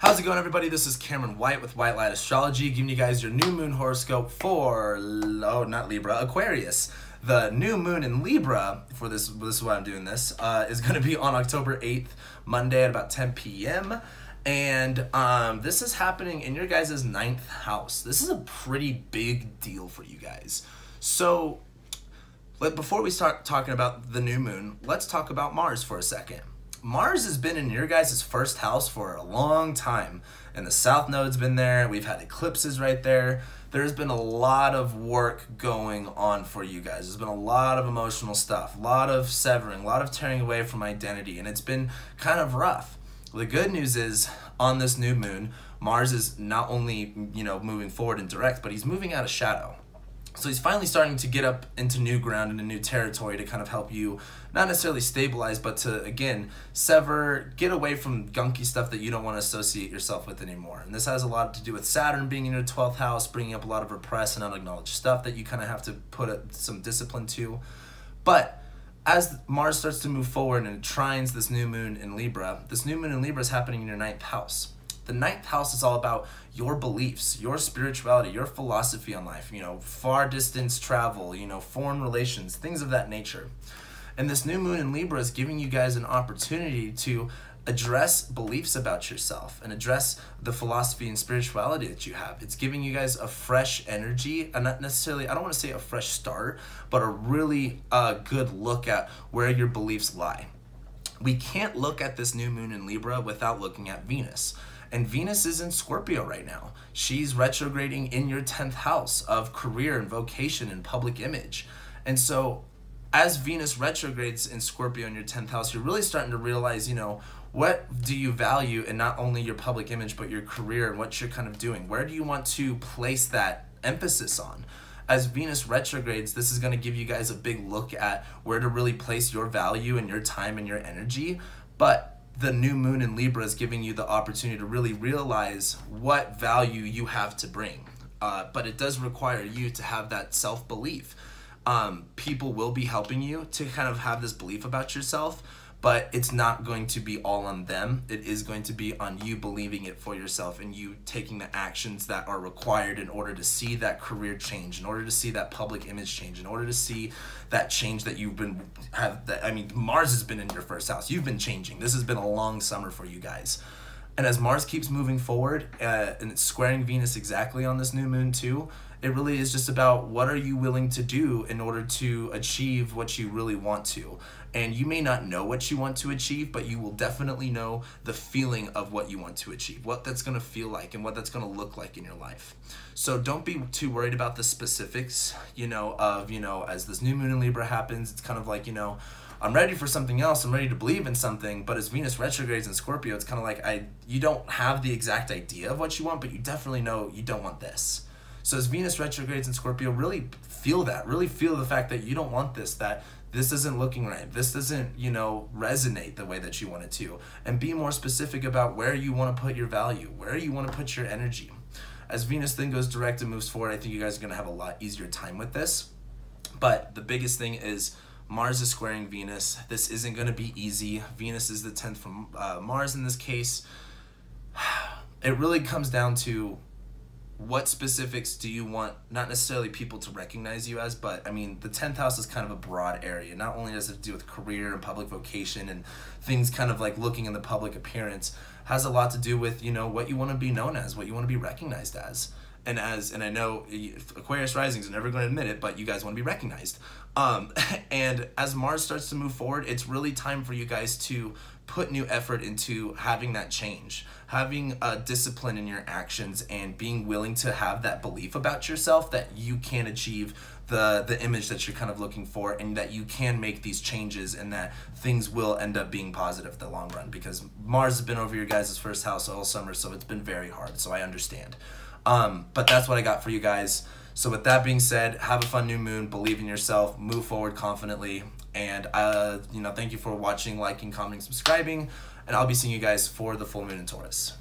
How's it going, everybody? This is Cameron White with White Light Astrology, giving you guys your new moon horoscope for, not Libra, Aquarius. The new moon in Libra, for this is why I'm doing this, is going to be on October 8th, Monday at about 10 p.m. And this is happening in your guys' 9th house. This is a pretty big deal for you guys. So, before we start talking about the new moon, let's talk about Mars for a second. Mars has been in your guys' first house for a long time, and the South Node's been there. We've had eclipses right there. There's been a lot of work going on for you guys. There's been a lot of emotional stuff, a lot of severing, a lot of tearing away from identity, and it's been kind of rough. The good news is, on this new moon, Mars is not only, moving forward and direct, but he's moving out of shadow. So he's finally starting to get up into new ground, into new territory to kind of help you not necessarily stabilize, but to, again, sever, get away from gunky stuff that you don't want to associate yourself with anymore. And this has a lot to do with Saturn being in your 12th house, bringing up a lot of repressed and unacknowledged stuff that you kind of have to put some discipline to. But as Mars starts to move forward and it trines this new moon in Libra, this new moon in Libra is happening in your 9th house. The 9th house is all about your beliefs, your spirituality, your philosophy on life, far distance travel, foreign relations, things of that nature. And this new moon in Libra is giving you guys an opportunity to address beliefs about yourself and address the philosophy and spirituality that you have. It's giving you guys a fresh energy, and not necessarily, I don't want to say a fresh start, but a really good look at where your beliefs lie. We can't look at this new moon in Libra without looking at Venus. And Venus is in Scorpio right now. She's retrograding in your 10th house of career and vocation and public image. And so as Venus retrogrades in Scorpio in your 10th house, you're really starting to realize, what do you value in not only your public image, but your career and what you're kind of doing? Where do you want to place that emphasis on? As Venus retrogrades, this is going to give you guys a big look at where to really place your value and your time and your energy. But the new moon in Libra is giving you the opportunity to really realize what value you have to bring. But it does require you to have that self-belief. People will be helping you to kind of have this belief about yourself, but it's not going to be all on them. It is going to be on you believing it for yourself and you taking the actions that are required in order to see that career change, in order to see that public image change, in order to see that change that Mars has been in your first house. You've been changing. This has been a long summer for you guys. And as Mars keeps moving forward, and it's squaring Venus exactly on this new moon too, it really is just about what are you willing to do in order to achieve what you really want to. And you may not know what you want to achieve, but you will definitely know the feeling of what you want to achieve, what that's going to feel like and what that's going to look like in your life. So don't be too worried about the specifics, as this new moon in Libra happens, it's kind of like, I'm ready for something else, I'm ready to believe in something, but as Venus retrogrades in Scorpio, it's kind of like you don't have the exact idea of what you want, but you definitely know you don't want this. So as Venus retrogrades in Scorpio, really feel that, really feel the fact that you don't want this, that this isn't looking right, this doesn't, resonate the way that you want it to, and be more specific about where you want to put your value, where you want to put your energy. As Venus then goes direct and moves forward, I think you guys are going to have a lot easier time with this. But the biggest thing is Mars is squaring Venus. This isn't going to be easy. Venus is the 10th from Mars in this case. It really comes down to what specifics do you want, not necessarily people to recognize you as, but the 10th house is kind of a broad area. Not only does it do with career and public vocation and things kind of like looking in the public appearance, has a lot to do with, what you want to be known as, what you want to be recognized as. And I know Aquarius risings are never going to admit it, but you guys want to be recognized. And as Mars starts to move forward, it's really time for you guys to put new effort into having that change, having a discipline in your actions, and being willing to have that belief about yourself that you can achieve the image that you're kind of looking for, and that you can make these changes, and that things will end up being positive in the long run, because Mars has been over your guys' first house all summer, so it's been very hard, so I understand. But that's what I got for you guys. So with that being said, have a fun new moon, believe in yourself, move forward confidently, and thank you for watching, liking, commenting, subscribing, and I'll be seeing you guys for the full moon in Taurus.